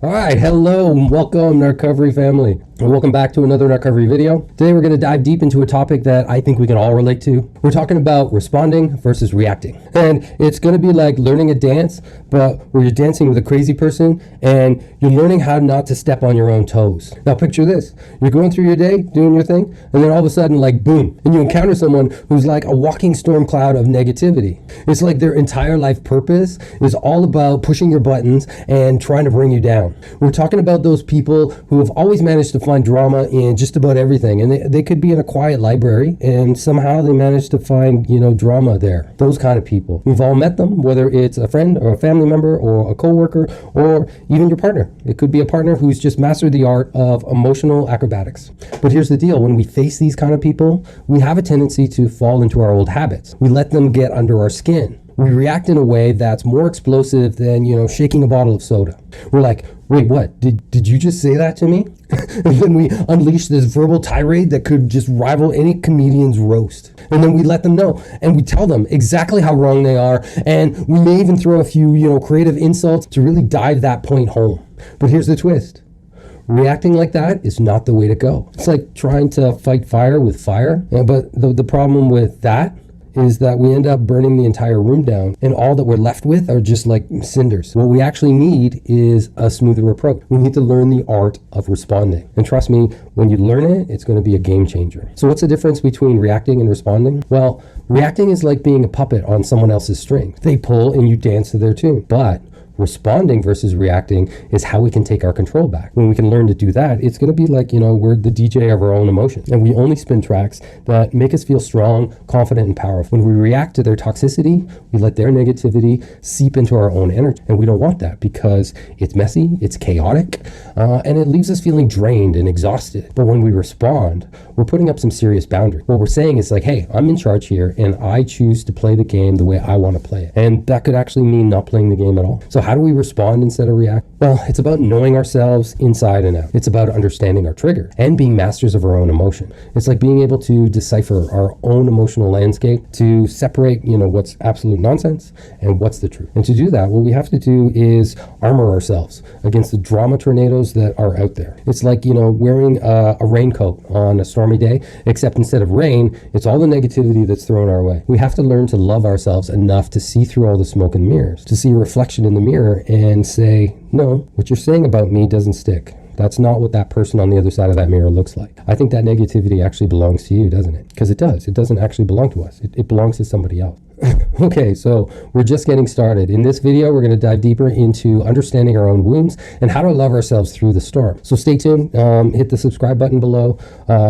All right, hello and welcome Narcovery family, and welcome back to another Narcovery video. Today we're going to dive deep into a topic that I think we can all relate to. We're talking about responding versus reacting, and it's going to be like learning a dance, but where you're dancing with a crazy person and you're learning how not to step on your own toes. Now picture this: you're going through your day doing your thing, and then all of a sudden, like boom, and you encounter someone who's like a walking storm cloud of negativity. It's like their entire life purpose is all about pushing your buttons and trying to bring you down. We're talking about those people who have always managed to find drama in just about everything, and they could be in a quiet library and somehow they manage to find, drama there. Those kind of people. We've all met them, whether it's a friend or a family member or a coworker or even your partner. It could be a partner who's just mastered the art of emotional acrobatics. But here's the deal: when we face these kind of people, we have a tendency to fall into our old habits. We let them get under our skin. We react in a way that's more explosive than, shaking a bottle of soda. We're like, wait, what? Did you just say that to me? And then we unleash this verbal tirade that could just rival any comedian's roast. And then we let them know, and we tell them exactly how wrong they are, and we may even throw a few, creative insults to really dive that point home. But here's the twist. Reacting like that is not the way to go. It's like trying to fight fire with fire. But the problem with that is that we end up burning the entire room down, and all that we're left with are just like cinders. What we actually need is a smoother approach. We need to learn the art of responding. And trust me, when you learn it, it's going to be a game changer. So what's the difference between reacting and responding? Well, reacting is like being a puppet on someone else's string. They pull and you dance to their tune. But responding versus reacting is how we can take our control back. When we can learn to do that, it's going to be like, we're the DJ of our own emotions. And we only spin tracks that make us feel strong, confident, and powerful. When we react to their toxicity, we let their negativity seep into our own energy. And we don't want that because it's messy, it's chaotic, and it leaves us feeling drained and exhausted. But when we respond, we're putting up some serious boundaries. What we're saying is like, hey, I'm in charge here, and I choose to play the game the way I want to play it. And that could actually mean not playing the game at all. So how do we respond instead of react? Well, it's about knowing ourselves inside and out. It's about understanding our trigger and being masters of our own emotion. It's like being able to decipher our own emotional landscape to separate, what's absolute nonsense and what's the truth. And to do that, what we have to do is armor ourselves against the drama tornadoes that are out there. It's like, wearing a raincoat on a stormy day, except instead of rain, it's all the negativity that's thrown our way. We have to learn to love ourselves enough to see through all the smoke and mirrors, to see a reflection in the mirror and say, no, what you're saying about me doesn't stick. That's not what that person on the other side of that mirror looks like. I think that negativity actually belongs to you, doesn't it? Because it does. It doesn't actually belong to us. It belongs to somebody else. Okay, so we're just getting started. In this video, we're going to dive deeper into understanding our own wounds and how to love ourselves through the storm. So stay tuned, hit the subscribe button below,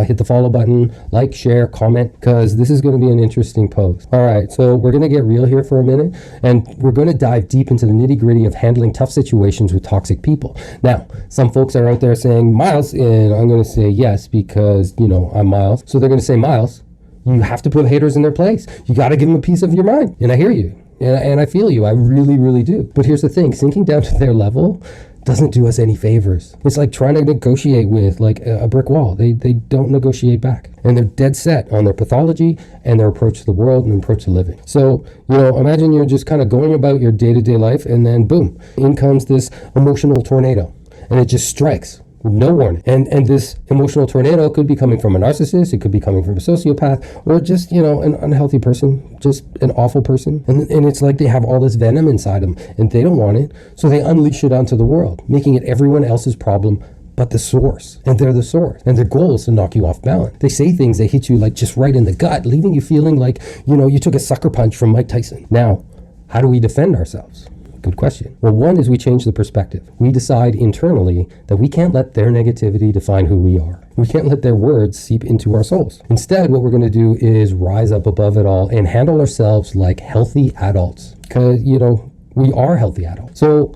hit the follow button, like, share, comment, because this is going to be an interesting post. All right, so we're going to get real here for a minute, and we're going to dive deep into the nitty-gritty of handling tough situations with toxic people. Now, some folks are out there saying, Miles, and I'm going to say yes because, I'm Miles. So they're going to say, Miles, you have to put haters in their place. You got to give them a piece of your mind. And I hear you. And I feel you. I really, really do. But here's the thing. Sinking down to their level doesn't do us any favors. It's like trying to negotiate with like a brick wall. They don't negotiate back. And they're dead set on their pathology and their approach to the world and approach to living. So, imagine you're just kind of going about your day-to-day life, and then boom, in comes this emotional tornado. And it just strikes. No warning. And this emotional tornado could be coming from a narcissist, it could be coming from a sociopath, or just, an unhealthy person, just an awful person. And it's like they have all this venom inside them and they don't want it. So they unleash it onto the world, making it everyone else's problem but the source. And they're the source. And their goal is to knock you off balance. They say things that hit you like just right in the gut, leaving you feeling like, you took a sucker punch from Mike Tyson. Now, how do we defend ourselves? Good question. Well, one is we change the perspective. We decide internally that we can't let their negativity define who we are. We can't let their words seep into our souls. Instead, what we're going to do is rise up above it all and handle ourselves like healthy adults. Because, we are healthy adults. So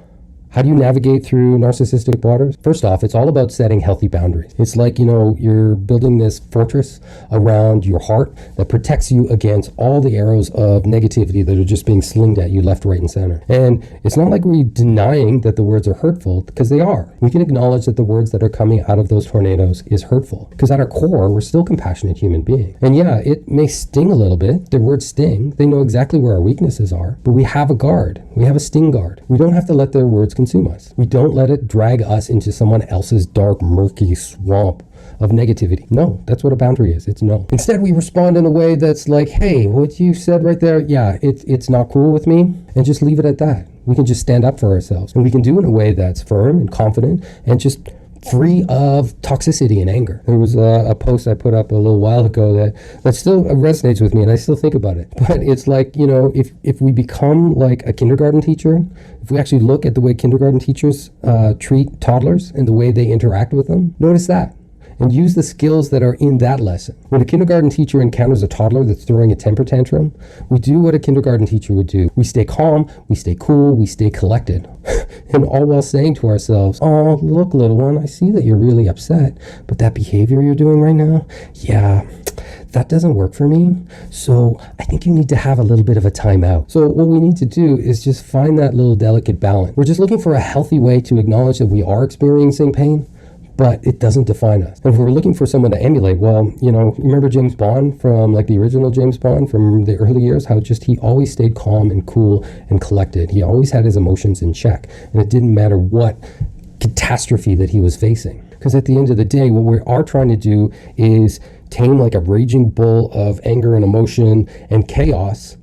how do you navigate through narcissistic waters? First off, it's all about setting healthy boundaries. It's like, you're building this fortress around your heart that protects you against all the arrows of negativity that are just being slinged at you left, right, and center. And it's not like we're denying that the words are hurtful, because they are. We can acknowledge that the words that are coming out of those tornadoes is hurtful, because at our core, we're still compassionate human beings. And yeah, it may sting a little bit. Their words sting. They know exactly where our weaknesses are, but we have a guard. We have a sting guard. We don't have to let their words consume us. We don't let it drag us into someone else's dark, murky swamp of negativity. No, that's what a boundary is. It's no. Instead, we respond in a way that's like, hey, what you said right there, yeah, it's not cool with me, and just leave it at that. We can just stand up for ourselves, and we can do it in a way that's firm and confident and just free of toxicity and anger. There was a post I put up a little while ago that still resonates with me, and I still think about it. But it's like, you know, if we become like a kindergarten teacher, if we actually look at the way kindergarten teachers treat toddlers and the way they interact with them, notice that. And use the skills that are in that lesson. When a kindergarten teacher encounters a toddler that's throwing a temper tantrum, we do what a kindergarten teacher would do. We stay calm, we stay cool, we stay collected. And all while saying to ourselves, oh, look, little one, I see that you're really upset, but that behavior you're doing right now, yeah, that doesn't work for me. So I think you need to have a little bit of a timeout. So what we need to do is just find that little delicate balance. We're just looking for a healthy way to acknowledge that we are experiencing pain, but it doesn't define us. And if we're looking for someone to emulate, well, you know, remember James Bond from like the original James Bond from the early years, how just he always stayed calm and cool and collected. He always had his emotions in check, and it didn't matter what catastrophe that he was facing. Because at the end of the day, what we are trying to do is tame like a raging bull of anger and emotion and chaos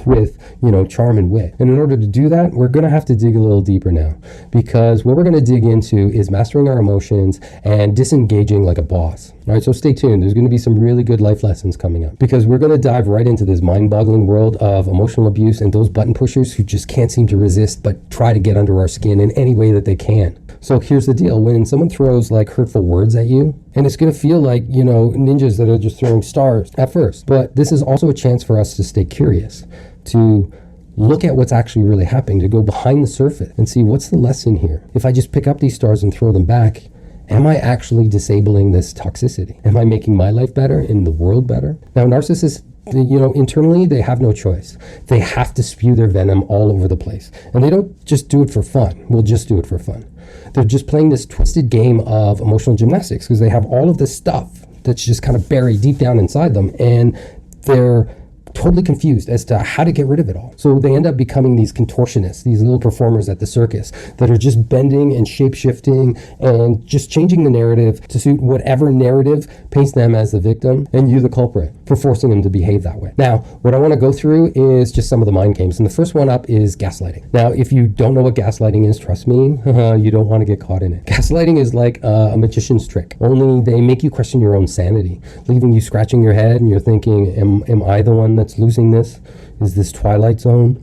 with, you know, charm and wit. And in order to do that, we're going to have to dig a little deeper now, because what we're going to dig into is mastering our emotions and disengaging like a boss. All right, so stay tuned. There's going to be some really good life lessons coming up, because we're going to dive right into this mind-boggling world of emotional abuse and those button pushers who just can't seem to resist but try to get under our skin in any way that they can. So here's the deal. When someone throws like hurtful words at you, and it's going to feel like, you know, ninjas that are just throwing stars at first, but this is also a chance for us to stay curious, to look at what's actually really happening, to go behind the surface and see what's the lesson here. If I just pick up these stars and throw them back, am I actually disabling this toxicity? Am I making my life better and the world better? Now, narcissists, you know, internally, they have no choice. They have to spew their venom all over the place. And they don't just do it for fun. We'll just do it for fun. They're just playing this twisted game of emotional gymnastics, because they have all of this stuff that's just kind of buried deep down inside them, and they're totally confused as to how to get rid of it all. So they end up becoming these contortionists, these little performers at the circus that are just bending and shape-shifting and just changing the narrative to suit whatever narrative paints them as the victim and you the culprit for forcing them to behave that way. Now, what I want to go through is just some of the mind games. And the first one up is gaslighting. Now, if you don't know what gaslighting is, trust me, you don't want to get caught in it. Gaslighting is like a magician's trick, only they make you question your own sanity, leaving you scratching your head and you're thinking, am I the one that's losing this? Is this Twilight Zone?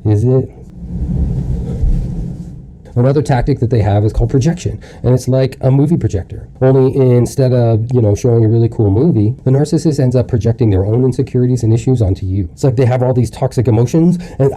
Is it? Another tactic that they have is called projection, and it's like a movie projector. Only instead of, you know, showing a really cool movie, the narcissist ends up projecting their own insecurities and issues onto you. It's like they have all these toxic emotions, and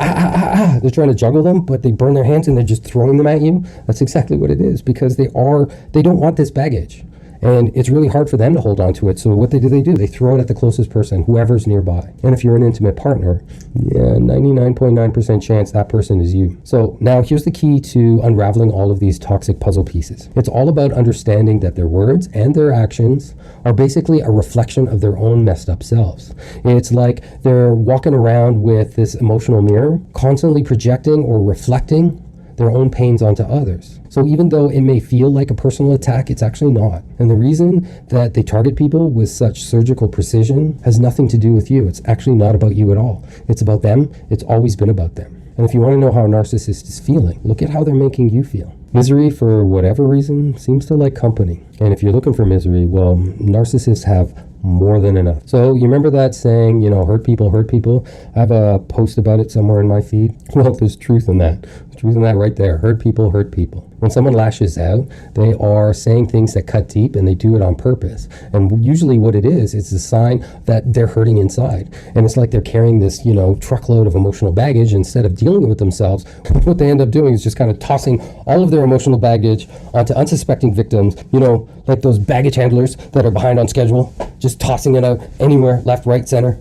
they're trying to juggle them, but they burn their hands and they're just throwing them at you. That's exactly what it is, because they don't want this baggage. And it's really hard for them to hold on to it. So what they do, they throw it at the closest person, whoever's nearby. And if you're an intimate partner, 99.9% chance that person is you. So now here's the key to unraveling all of these toxic puzzle pieces. It's all about understanding that their words and their actions are basically a reflection of their own messed up selves. It's like they're walking around with this emotional mirror, constantly projecting or reflecting their own pains onto others. So even though it may feel like a personal attack, it's actually not. And the reason that they target people with such surgical precision has nothing to do with you. It's actually not about you at all. It's about them. It's always been about them. And if you want to know how a narcissist is feeling, look at how they're making you feel. Misery, for whatever reason, seems to like company. And if you're looking for misery, well, narcissists have more than enough. So you remember that saying, you know, hurt people hurt people? I have a post about it somewhere in my feed. Well, there's truth in that. There's truth in that right there. Hurt people hurt people. When someone lashes out, they are saying things that cut deep, and they do it on purpose. And usually what it is, it's a sign that they're hurting inside. And it's like they're carrying this, you know, truckload of emotional baggage. Instead of dealing with themselves, what they end up doing is just kind of tossing all of their emotional baggage onto unsuspecting victims, you know, like those baggage handlers that are behind on schedule, just tossing it out anywhere, left, right, center.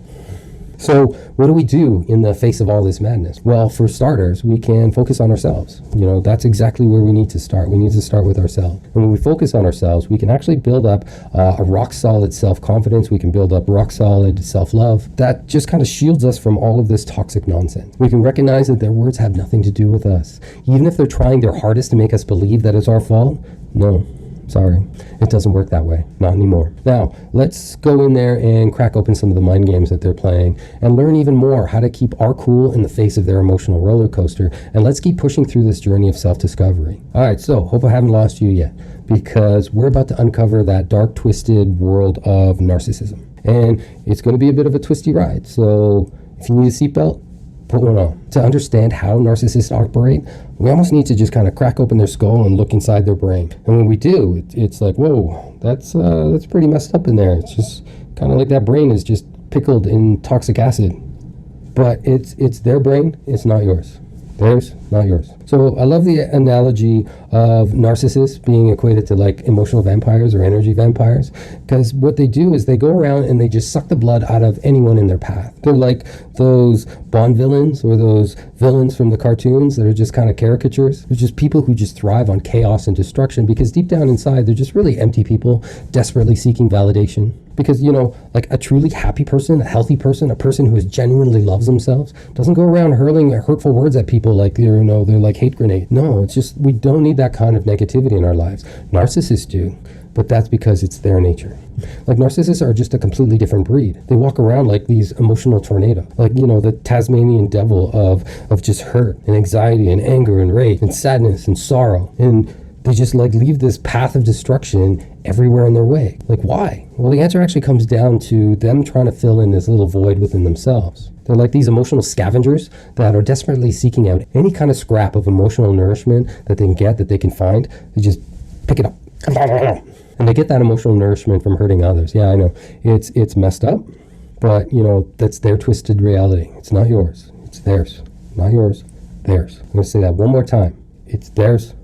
So what do we do in the face of all this madness? Well, for starters, we can focus on ourselves. That's exactly where we need to start. We need to start with ourselves. And when we focus on ourselves, we can actually build up a rock solid self-confidence. We can build up rock solid self-love that just kind of shields us from all of this toxic nonsense. We can recognize that their words have nothing to do with us. Even if they're trying their hardest to make us believe that it's our fault, no. Sorry, it doesn't work that way. Not anymore. Now, let's go in there and crack open some of the mind games that they're playing and learn even more how to keep our cool in the face of their emotional roller coaster. And let's keep pushing through this journey of self-discovery. All right, so hope I haven't lost you yet, because we're about to uncover that dark, twisted world of narcissism. And it's going to be a bit of a twisty ride. So if you need a seatbelt, put one on. To understand how narcissists operate, we almost need to just kind of crack open their skull and look inside their brain. And when we do, it's like, whoa, that's pretty messed up in there. It's just kind of like that brain is just pickled in toxic acid. But it's their brain, it's not yours. Theirs, not yours. So I love the analogy of narcissists being equated to like emotional vampires or energy vampires, because what they do is they go around and they just suck the blood out of anyone in their path. They're like those Bond villains or those villains from the cartoons that are just kind of caricatures. They're just people who just thrive on chaos and destruction, because deep down inside, they're just really empty people desperately seeking validation. Because, like a truly happy person, a healthy person, a person who genuinely loves themselves doesn't go around hurling hurtful words at people like they're like hate grenades. No, it's just, we don't need that kind of negativity in our lives. Narcissists do, but that's because it's their nature. Like narcissists are just a completely different breed. They walk around like these emotional tornadoes, like, the Tasmanian devil of just hurt and anxiety and anger and rage and sadness and sorrow. And they just like leave this path of destruction everywhere in their way. Like, why? Well, the answer actually comes down to them trying to fill in this little void within themselves. They're like these emotional scavengers that are desperately seeking out any kind of scrap of emotional nourishment that they can get, that they can find. They just pick it up. And they get that emotional nourishment from hurting others. Yeah, I know. It's messed up, but, that's their twisted reality. It's not yours. It's theirs. Not yours. Theirs. I'm going to say that one more time. It's theirs.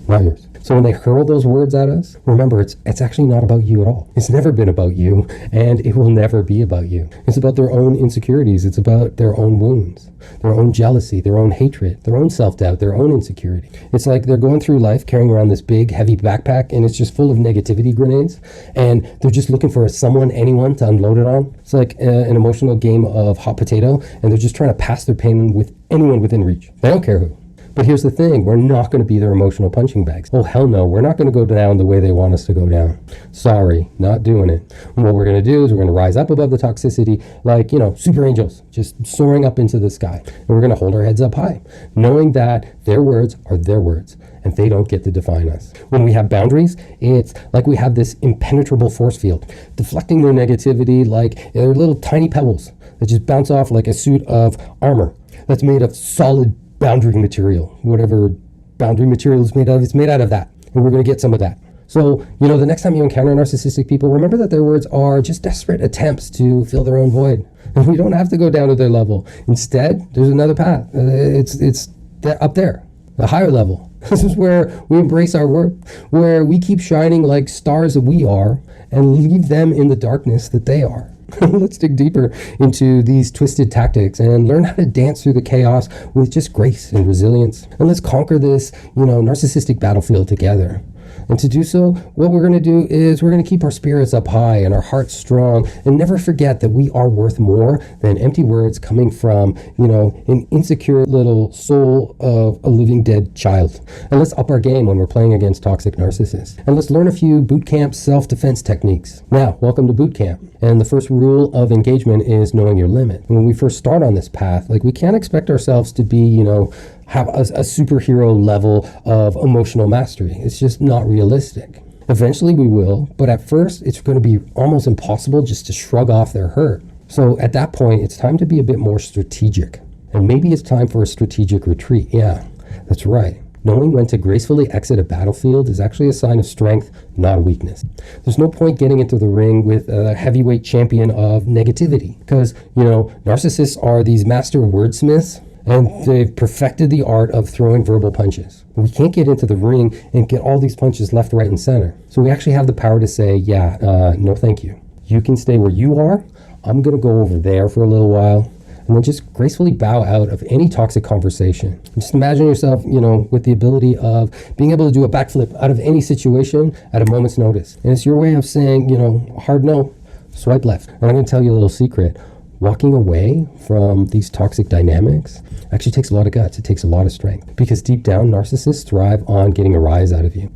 Not yours. So when they hurl those words at us, remember, it's actually not about you at all. It's never been about you, and it will never be about you. It's about their own insecurities. It's about their own wounds, their own jealousy, their own hatred, their own self-doubt, their own insecurity. It's like they're going through life carrying around this big, heavy backpack, and it's just full of negativity grenades, and they're just looking for anyone to unload it on. It's like an emotional game of hot potato, and they're just trying to pass their pain with anyone within reach. They don't care who. But here's the thing, we're not going to be their emotional punching bags. Oh, hell no, we're not going to go down the way they want us to go down. Sorry, not doing it. And what we're going to do is we're going to rise up above the toxicity like, super angels, just soaring up into the sky. And we're going to hold our heads up high, knowing that their words are their words, and they don't get to define us. When we have boundaries, it's like we have this impenetrable force field, deflecting their negativity like they're little tiny pebbles that just bounce off like a suit of armor that's made of solid boundary material. Whatever boundary material is made of, it's made out of that. And we're going to get some of that. So, the next time you encounter narcissistic people, remember that their words are just desperate attempts to fill their own void. And we don't have to go down to their level. Instead, there's another path. It's up there, the higher level. This is where we embrace our worth, where we keep shining like stars that we are and leave them in the darkness that they are. Let's dig deeper into these twisted tactics and learn how to dance through the chaos with just grace and resilience. And let's conquer this, narcissistic battlefield together. And to do so, what we're going to do is we're going to keep our spirits up high and our hearts strong, and never forget that we are worth more than empty words coming from, an insecure little soul of a living dead child. And let's up our game when we're playing against toxic narcissists. And let's learn a few boot camp self-defense techniques. Now, welcome to boot camp. And the first rule of engagement is knowing your limit. When we first start on this path, we can't expect ourselves to be, have a superhero level of emotional mastery. It's just not realistic. Eventually we will, but at first it's going to be almost impossible just to shrug off their hurt. So at that point, it's time to be a bit more strategic. And maybe it's time for a strategic retreat. Yeah, that's right. Knowing when to gracefully exit a battlefield is actually a sign of strength, not weakness. There's no point getting into the ring with a heavyweight champion of negativity, because, narcissists are these master wordsmiths, and they've perfected the art of throwing verbal punches. We can't get into the ring and get all these punches left, right, and center. So we actually have the power to say, no thank you. You can stay where you are. I'm going to go over there for a little while, and then just gracefully bow out of any toxic conversation. Just imagine yourself, with the ability of being able to do a backflip out of any situation at a moment's notice. And it's your way of saying, hard no, swipe left. And I'm going to tell you a little secret. Walking away from these toxic dynamics actually takes a lot of guts. It takes a lot of strength, because deep down, narcissists thrive on getting a rise out of you.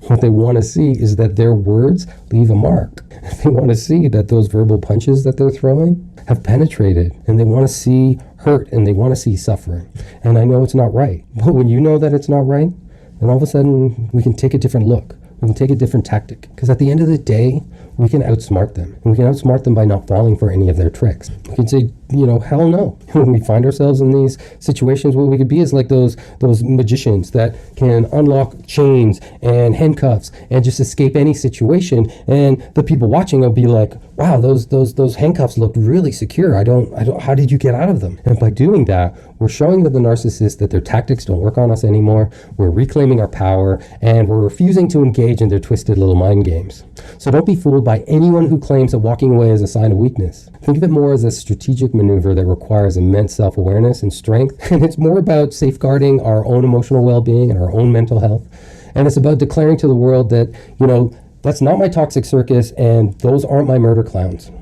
What they want to see is that their words leave a mark. They want to see that those verbal punches that they're throwing have penetrated, and they want to see hurt, and they want to see suffering. And I know it's not right, but when you know that it's not right, then all of a sudden we can take a different look. We can take a different tactic, because at the end of the day, we can outsmart them. And we can outsmart them by not falling for any of their tricks. We can say, hell no. When we find ourselves in these situations, what we could be is like those magicians that can unlock chains and handcuffs and just escape any situation. And the people watching will be like, wow, those handcuffs looked really secure. How did you get out of them? And by doing that, we're showing that the narcissist that their tactics don't work on us anymore. We're reclaiming our power, and we're refusing to engage in their twisted little mind games. So don't be fooled by anyone who claims that walking away is a sign of weakness. Think of it more as a strategic maneuver that requires immense self-awareness and strength. And it's more about safeguarding our own emotional well-being and our own mental health. And it's about declaring to the world that, that's not my toxic circus, and those aren't my murder clowns.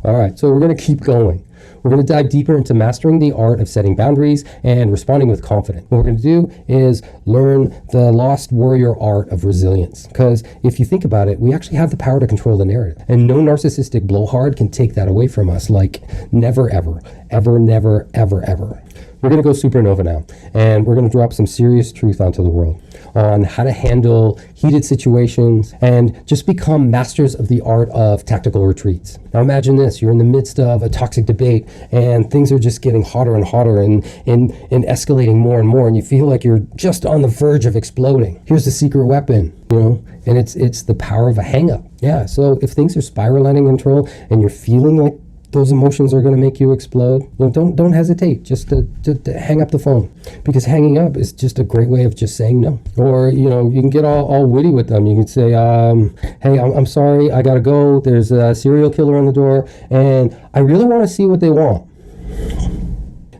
All right, so we're going to keep going. We're going to dive deeper into mastering the art of setting boundaries and responding with confidence. What we're going to do is learn the lost warrior art of resilience. Because if you think about it, we actually have the power to control the narrative. And no narcissistic blowhard can take that away from us, like never, ever, ever, never, ever, ever. We're going to go supernova now, and we're going to drop some serious truth onto the world on how to handle heated situations and just become masters of the art of tactical retreats. Now imagine this, you're in the midst of a toxic debate and things are just getting hotter and hotter and escalating more and more, and you feel like you're just on the verge of exploding. Here's the secret weapon, and it's the power of a hang-up. Yeah, so if things are spiraling out of control and you're feeling like those emotions are going to make you explode, don't hesitate just to hang up the phone, because hanging up is just a great way of just saying no. Or you can get all witty with them. You can say, hey, I'm sorry, I gotta go, there's a serial killer on the door and I really want to see what they want.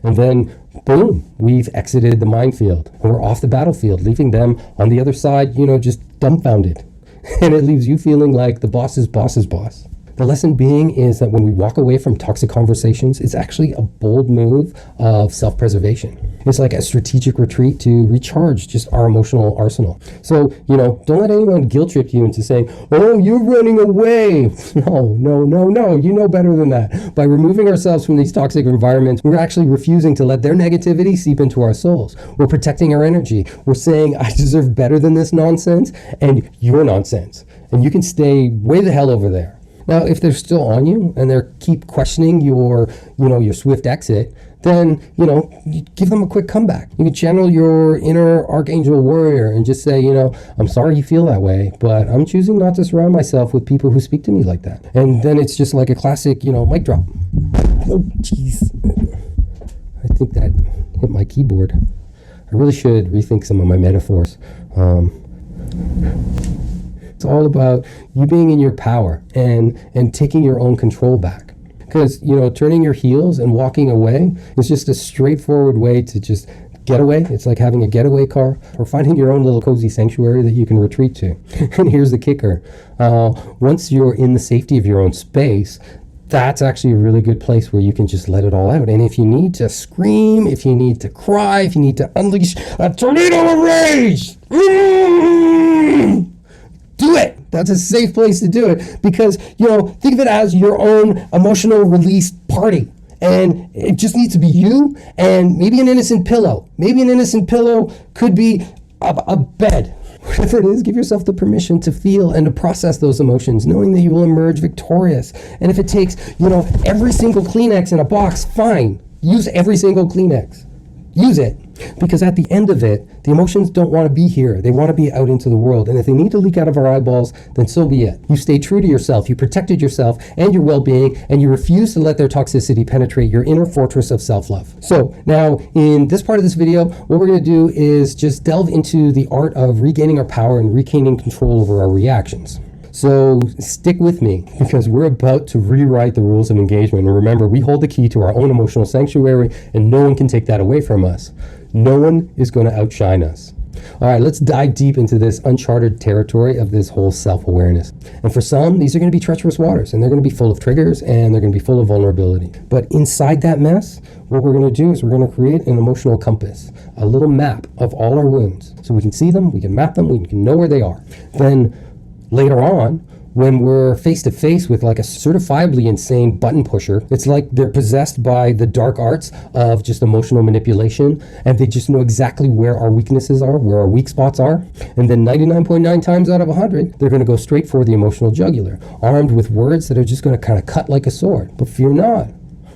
And then boom, we've exited the minefield and we're off the battlefield, leaving them on the other side, just dumbfounded. And it leaves you feeling like the boss's boss's boss. The lesson being is that when we walk away from toxic conversations, it's actually a bold move of self-preservation. It's like a strategic retreat to recharge just our emotional arsenal. So, don't let anyone guilt trip you into saying, oh, you're running away. No, you know better than that. By removing ourselves from these toxic environments, we're actually refusing to let their negativity seep into our souls. We're protecting our energy. We're saying, I deserve better than this nonsense, and you're nonsense. And you can stay way the hell over there. Now, if they're still on you and they keep questioning your swift exit, then, you give them a quick comeback. You can channel your inner archangel warrior and just say, I'm sorry you feel that way, but I'm choosing not to surround myself with people who speak to me like that. And then it's just like a classic, mic drop. Oh, jeez. I think that hit my keyboard. I really should rethink some of my metaphors. It's all about you being in your power and taking your own control back. Because, turning your heels and walking away is just a straightforward way to just get away. It's like having a getaway car or finding your own little cozy sanctuary that you can retreat to. And here's the kicker. Once you're in the safety of your own space, that's actually a really good place where you can just let it all out. And if you need to scream, if you need to cry, if you need to unleash a tornado of rage, do it. That's a safe place to do it, because, think of it as your own emotional release party. And it just needs to be you and maybe an innocent pillow. Maybe an innocent pillow could be a bed. Whatever it is, give yourself the permission to feel and to process those emotions, knowing that you will emerge victorious. And if it takes, every single Kleenex in a box, fine. Use every single Kleenex. Use it. Because at the end of it, the emotions don't want to be here. They want to be out into the world. And if they need to leak out of our eyeballs, then so be it. You stay true to yourself. You protected yourself and your well-being, and you refuse to let their toxicity penetrate your inner fortress of self-love. So now in this part of this video, what we're going to do is just delve into the art of regaining our power and regaining control over our reactions. So stick with me, because we're about to rewrite the rules of engagement. And remember, we hold the key to our own emotional sanctuary, and no one can take that away from us. No one is going to outshine us. All right, let's dive deep into this uncharted territory of this whole self-awareness. And for some, these are going to be treacherous waters, and they're going to be full of triggers, and they're going to be full of vulnerability. But inside that mess, what we're going to do is we're going to create an emotional compass, a little map of all our wounds. So we can see them, we can map them, we can know where they are. Then later on, when we're face to face with like a certifiably insane button pusher, it's like they're possessed by the dark arts of just emotional manipulation, and they just know exactly where our weaknesses are, where our weak spots are. And then 99.9 times out of 100, they're going to go straight for the emotional jugular, armed with words that are just going to kind of cut like a sword. But fear not.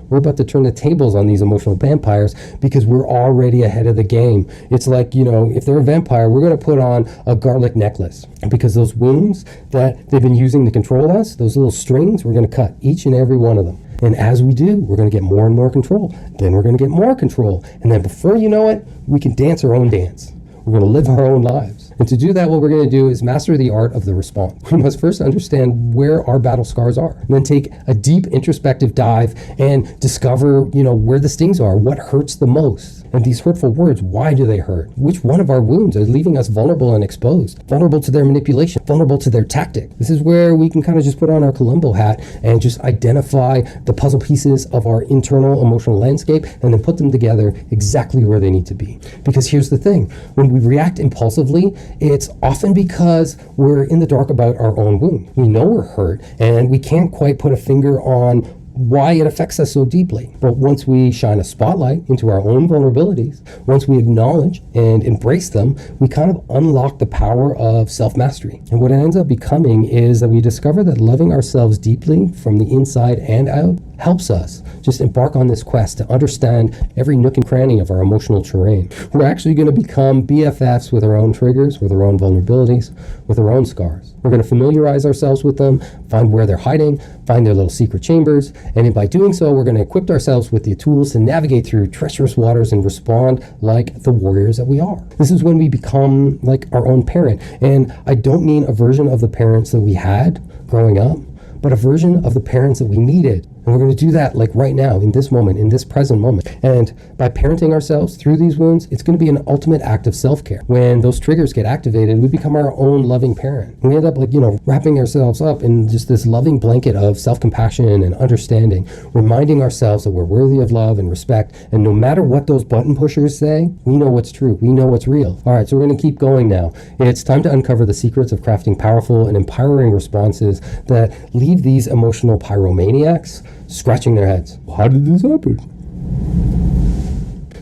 We're about to turn the tables on these emotional vampires, because we're already ahead of the game. It's like, if they're a vampire, we're going to put on a garlic necklace, because those wounds that they've been using to control us, those little strings, we're going to cut each and every one of them. And as we do, we're going to get more and more control. Then we're going to get more control. And then before you know it, we can dance our own dance. We're going to live our own lives. And to do that, what we're going to do is master the art of the response. We must first understand where our battle scars are, and then take a deep introspective dive and discover, where the stings are, what hurts the most. And these hurtful words, why do they hurt? Which one of our wounds are leaving us vulnerable and exposed? Vulnerable to their manipulation, vulnerable to their tactic. This is where we can kind of just put on our Columbo hat and just identify the puzzle pieces of our internal emotional landscape, and then put them together exactly where they need to be. Because here's the thing, when we react impulsively, it's often because we're in the dark about our own wound. We know we're hurt, and we can't quite put a finger on why it affects us so deeply. But once we shine a spotlight into our own vulnerabilities, once we acknowledge and embrace them, we kind of unlock the power of self-mastery. And what it ends up becoming is that we discover that loving ourselves deeply from the inside and out helps us just embark on this quest to understand every nook and cranny of our emotional terrain. We're actually going to become BFFs with our own triggers, with our own vulnerabilities, with our own scars. We're going to familiarize ourselves with them, find where they're hiding, find their little secret chambers, and by doing so, we're going to equip ourselves with the tools to navigate through treacherous waters and respond like the warriors that we are. This is when we become like our own parent. And I don't mean a version of the parents that we had growing up, but a version of the parents that we needed. And we're going to do that like right now, in this moment, in this present moment. And by parenting ourselves through these wounds, it's going to be an ultimate act of self-care. When those triggers get activated, we become our own loving parent. We end up wrapping ourselves up in just this loving blanket of self-compassion and understanding, reminding ourselves that we're worthy of love and respect. And no matter what those button pushers say, we know what's true. We know what's real. All right, so we're going to keep going now. It's time to uncover the secrets of crafting powerful and empowering responses that leave these emotional pyromaniacs scratching their heads. Well, how did this happen?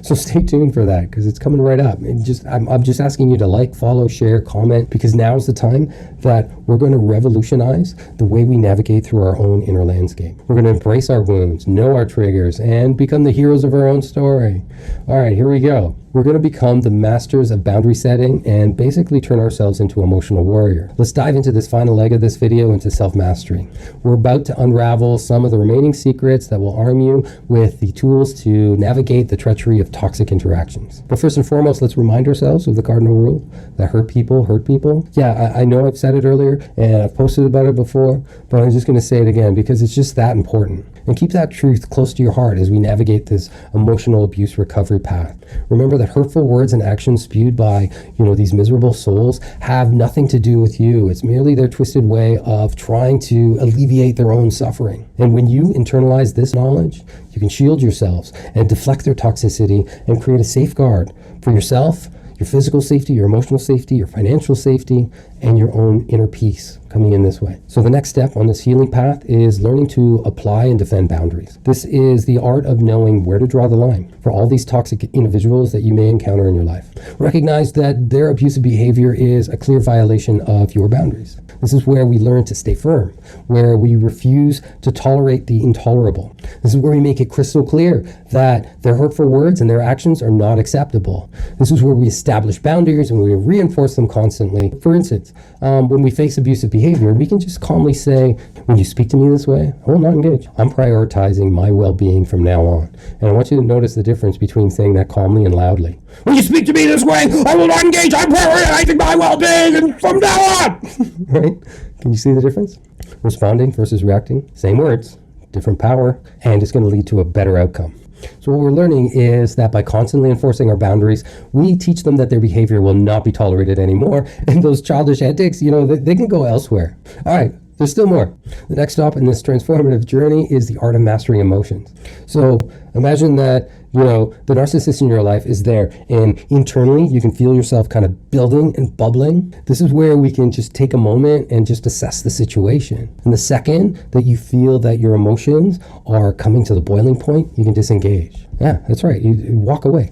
So stay tuned for that, because it's coming right up. And I'm just asking you to like, follow, share, comment, because now's the time that we're going to revolutionize the way we navigate through our own inner landscape. We're going to embrace our wounds, know our triggers, and become the heroes of our own story. All right, here we go. We're going to become the masters of boundary setting and basically turn ourselves into emotional warrior. Let's dive into this final leg of this video, into self-mastery. We're about to unravel some of the remaining secrets that will arm you with the tools to navigate the treachery of toxic interactions. But first and foremost, let's remind ourselves of the cardinal rule that hurt people hurt people. Yeah, I know I've said it earlier and I've posted about it before, but I'm just going to say it again because it's just that important. And keep that truth close to your heart as we navigate this emotional abuse recovery path. Remember that hurtful words and actions spewed by, these miserable souls have nothing to do with you. It's merely their twisted way of trying to alleviate their own suffering. And when you internalize this knowledge, you can shield yourselves and deflect their toxicity and create a safeguard for yourself, your physical safety, your emotional safety, your financial safety, and your own inner peace coming in this way. So the next step on this healing path is learning to apply and defend boundaries. This is the art of knowing where to draw the line for all these toxic individuals that you may encounter in your life. Recognize that their abusive behavior is a clear violation of your boundaries. This is where we learn to stay firm, where we refuse to tolerate the intolerable. This is where we make it crystal clear that their hurtful words and their actions are not acceptable. This is where we establish establish boundaries and we reinforce them constantly. For instance, when we face abusive behavior, we can just calmly say, when you speak to me this way, I will not engage. I'm prioritizing my well-being from now on. And I want you to notice the difference between saying that calmly and loudly. When you speak to me this way, I will not engage. I'm prioritizing my well-being and from now on. Right? Can you see the difference? Responding versus reacting, same words, different power, and it's going to lead to a better outcome. So what we're learning is that by constantly enforcing our boundaries, we teach them that their behavior will not be tolerated anymore. And those childish antics, they can go elsewhere. All right, there's still more. The next stop in this transformative journey is the art of mastering emotions. So imagine that, the narcissist in your life is there, and internally you can feel yourself kind of building and bubbling. This is where we can just take a moment and just assess the situation. And the second that you feel that your emotions are coming to the boiling point, you can disengage. Yeah, that's right. You walk away.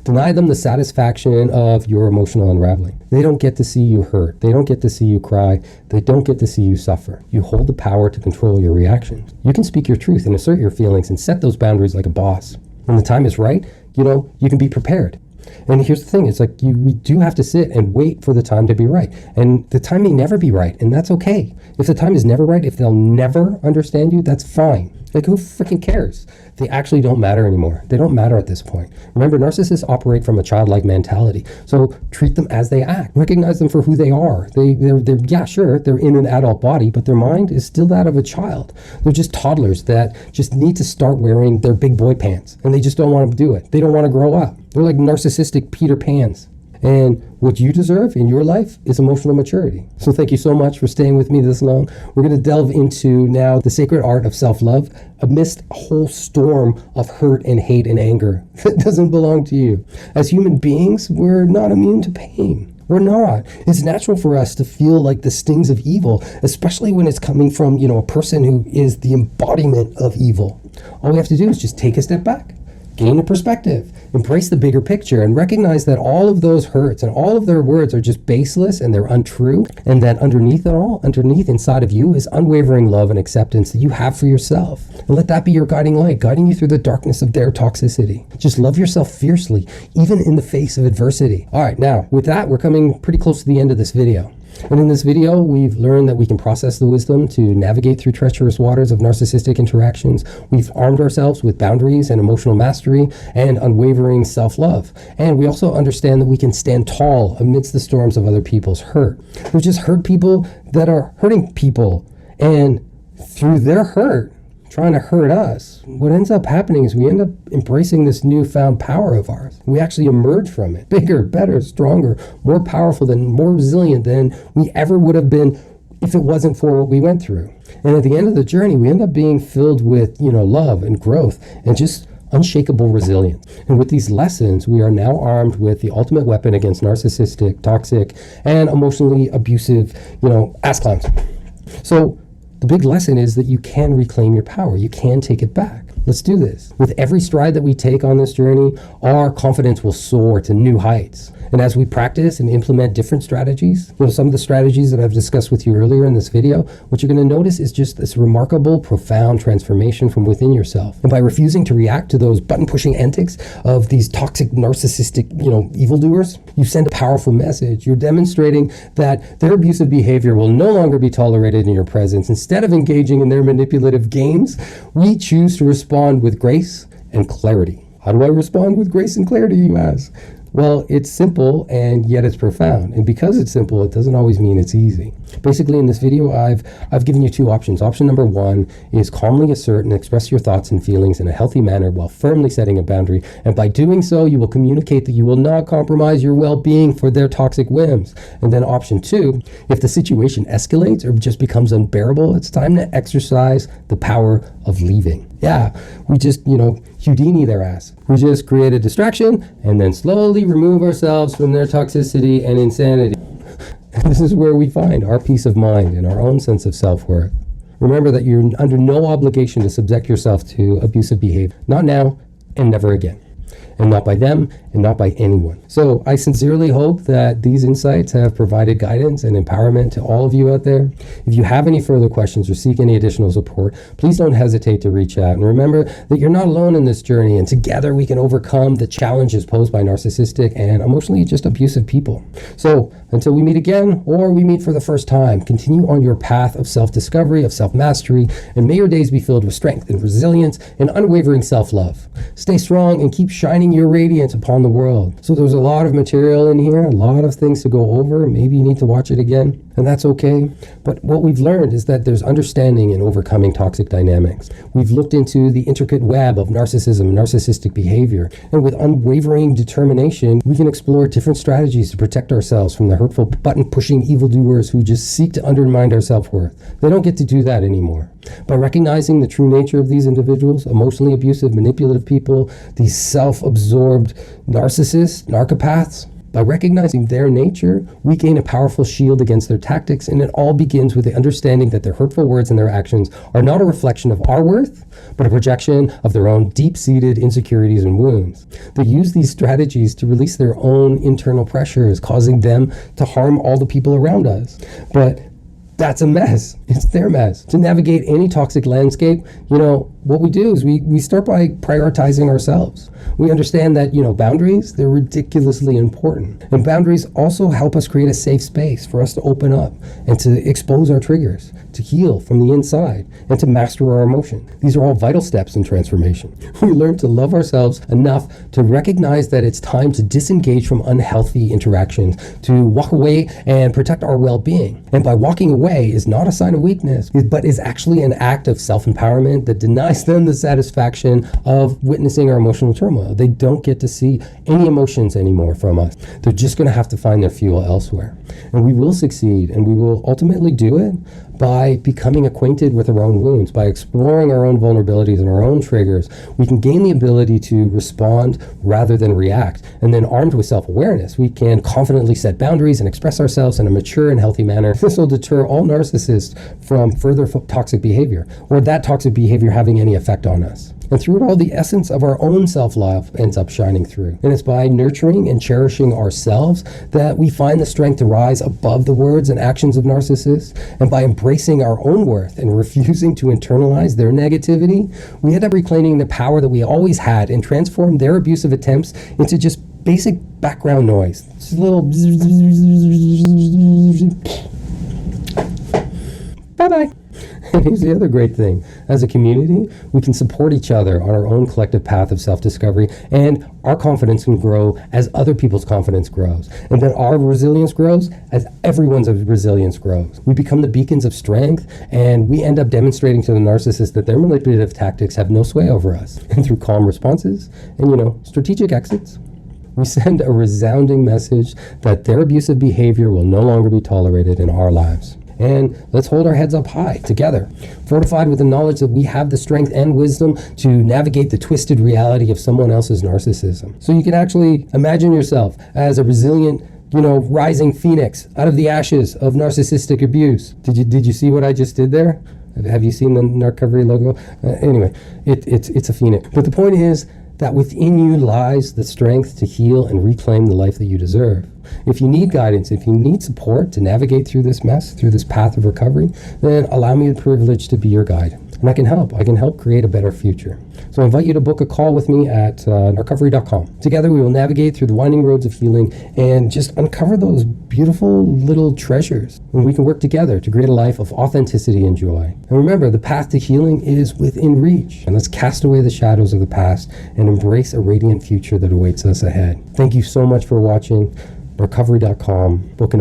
Deny them the satisfaction of your emotional unraveling. They don't get to see you hurt. They don't get to see you cry. They don't get to see you suffer. You hold the power to control your reactions. You can speak your truth and assert your feelings and set those boundaries like a boss. When the time is right, you can be prepared. And here's the thing, it's like we do have to sit and wait for the time to be right. And the time may never be right, and that's okay. If the time is never right, if they'll never understand you, that's fine. Like, who freaking cares? They actually don't matter anymore. They don't matter at this point. Remember, narcissists operate from a childlike mentality. So treat them as they act. Recognize them for who they are. They're in an adult body, but their mind is still that of a child. They're just toddlers that just need to start wearing their big boy pants, and they just don't want to do it. They don't want to grow up. They're like narcissistic Peter Pans. And what you deserve in your life is emotional maturity. So thank you so much for staying with me this long. We're going to delve into now the sacred art of self-love amidst a whole storm of hurt and hate and anger that doesn't belong to you. As human beings, we're not immune to pain. We're not. It's natural for us to feel like the stings of evil, especially when it's coming from, a person who is the embodiment of evil. All we have to do is just take a step back. Gain a perspective, embrace the bigger picture, and recognize that all of those hurts and all of their words are just baseless and they're untrue, and that underneath it all, inside of you, is unwavering love and acceptance that you have for yourself. And let that be your guiding light, guiding you through the darkness of their toxicity. Just love yourself fiercely, even in the face of adversity. All right, now, with that, we're coming pretty close to the end of this video. And in this video, we've learned that we can process the wisdom to navigate through treacherous waters of narcissistic interactions. We've armed ourselves with boundaries and emotional mastery and unwavering self-love. And we also understand that we can stand tall amidst the storms of other people's hurt. We've just hurt people that are hurting people. And through their hurt, trying to hurt us, what ends up happening is we end up embracing this newfound power of ours. We actually emerge from it bigger, better, stronger, more powerful, more resilient than we ever would have been if it wasn't for what we went through. And at the end of the journey, we end up being filled with, love and growth and just unshakable resilience. And with these lessons, we are now armed with the ultimate weapon against narcissistic, toxic, and emotionally abusive, ass clowns. So the big lesson is that you can reclaim your power. You can take it back. Let's do this. With every stride that we take on this journey, our confidence will soar to new heights. And as we practice and implement different strategies, some of the strategies that I've discussed with you earlier in this video, what you're going to notice is just this remarkable, profound transformation from within yourself. And by refusing to react to those button-pushing antics of these toxic, narcissistic, evildoers, you send a powerful message. You're demonstrating that their abusive behavior will no longer be tolerated in your presence. Instead of engaging in their manipulative games, we choose to respond with grace and clarity. How do I respond with grace and clarity, you ask? Well, it's simple and yet it's profound. And because it's simple, it doesn't always mean it's easy. Basically, in this video, I've given you two options. Option number one is calmly assert and express your thoughts and feelings in a healthy manner while firmly setting a boundary. And by doing so, you will communicate that you will not compromise your well-being for their toxic whims. And then option two, if the situation escalates or just becomes unbearable, it's time to exercise the power of leaving. Yeah, we just, Houdini their ass. We just create a distraction and then slowly remove ourselves from their toxicity and insanity. This is where we find our peace of mind and our own sense of self-worth. Remember that you're under no obligation to subject yourself to abusive behavior. Not now and never again. and not by them and not by anyone. So I sincerely hope that these insights have provided guidance and empowerment to all of you out there. If you have any further questions or seek any additional support, please don't hesitate to reach out. And remember that you're not alone in this journey, and together we can overcome the challenges posed by narcissistic and emotionally just abusive people. So until we meet again, or we meet for the first time, continue on your path of self-discovery, of self-mastery, and may your days be filled with strength and resilience and unwavering self-love. Stay strong and keep shining your radiance upon the world. So there's a lot of material in here, a lot of things to go over. Maybe you need to watch it again, and that's okay. But what we've learned is that there's understanding in overcoming toxic dynamics. We've looked into the intricate web of narcissism and narcissistic behavior, and with unwavering determination, we can explore different strategies to protect ourselves from the hurtful, button-pushing evildoers who just seek to undermine our self-worth. They don't get to do that anymore. By recognizing the true nature of these individuals, emotionally abusive, manipulative people, these self-absorbed narcissists, narcopaths, by recognizing their nature, we gain a powerful shield against their tactics, and it all begins with the understanding that their hurtful words and their actions are not a reflection of our worth, but a projection of their own deep-seated insecurities and wounds. They use these strategies to release their own internal pressures, causing them to harm all the people around us. But that's a mess. It's their mess. To navigate any toxic landscape, what we do is we start by prioritizing ourselves. We understand that, boundaries, they're ridiculously important. And boundaries also help us create a safe space for us to open up and to expose our triggers, to heal from the inside, and to master our emotion. These are all vital steps in transformation. We learn to love ourselves enough to recognize that it's time to disengage from unhealthy interactions, to walk away and protect our well-being. And by walking away is not a sign of weakness, but is actually an act of self-empowerment that denies them the satisfaction of witnessing our emotional turmoil. They don't get to see any emotions anymore from us. They're just going to have to find their fuel elsewhere. And we will succeed, and we will ultimately do it by becoming acquainted with our own wounds, by exploring our own vulnerabilities and our own triggers. We can gain the ability to respond rather than react. And then armed with self-awareness, we can confidently set boundaries and express ourselves in a mature and healthy manner. This will deter all narcissists from further toxic behavior, or that toxic behavior having any effect on us. And through it all, the essence of our own self-love ends up shining through. And it's by nurturing and cherishing ourselves that we find the strength to rise above the words and actions of narcissists. And by embracing our own worth and refusing to internalize their negativity, we end up reclaiming the power that we always had and transform their abusive attempts into just basic background noise. Just a little bye-bye. And here's the other great thing. As a community, we can support each other on our own collective path of self-discovery, and our confidence can grow as other people's confidence grows. And then our resilience grows as everyone's resilience grows. We become the beacons of strength, and we end up demonstrating to the narcissist that their manipulative tactics have no sway over us. And through calm responses and, strategic exits, we send a resounding message that their abusive behavior will no longer be tolerated in our lives. And let's hold our heads up high together, fortified with the knowledge that we have the strength and wisdom to navigate the twisted reality of someone else's narcissism. So you can actually imagine yourself as a resilient, rising phoenix out of the ashes of narcissistic abuse. Did you see what I just did there? Have you seen the Narcovery logo? Anyway, it's a phoenix. But the point is that within you lies the strength to heal and reclaim the life that you deserve. If you need guidance, if you need support to navigate through this mess, through this path of recovery, then allow me the privilege to be your guide. And I can help. I can help create a better future. So I invite you to book a call with me at narcovery.com. Together we will navigate through the winding roads of healing and just uncover those beautiful little treasures. And we can work together to create a life of authenticity and joy. And remember, the path to healing is within reach. And let's cast away the shadows of the past and embrace a radiant future that awaits us ahead. Thank you so much for watching. Narcovery.com. Book an appointment.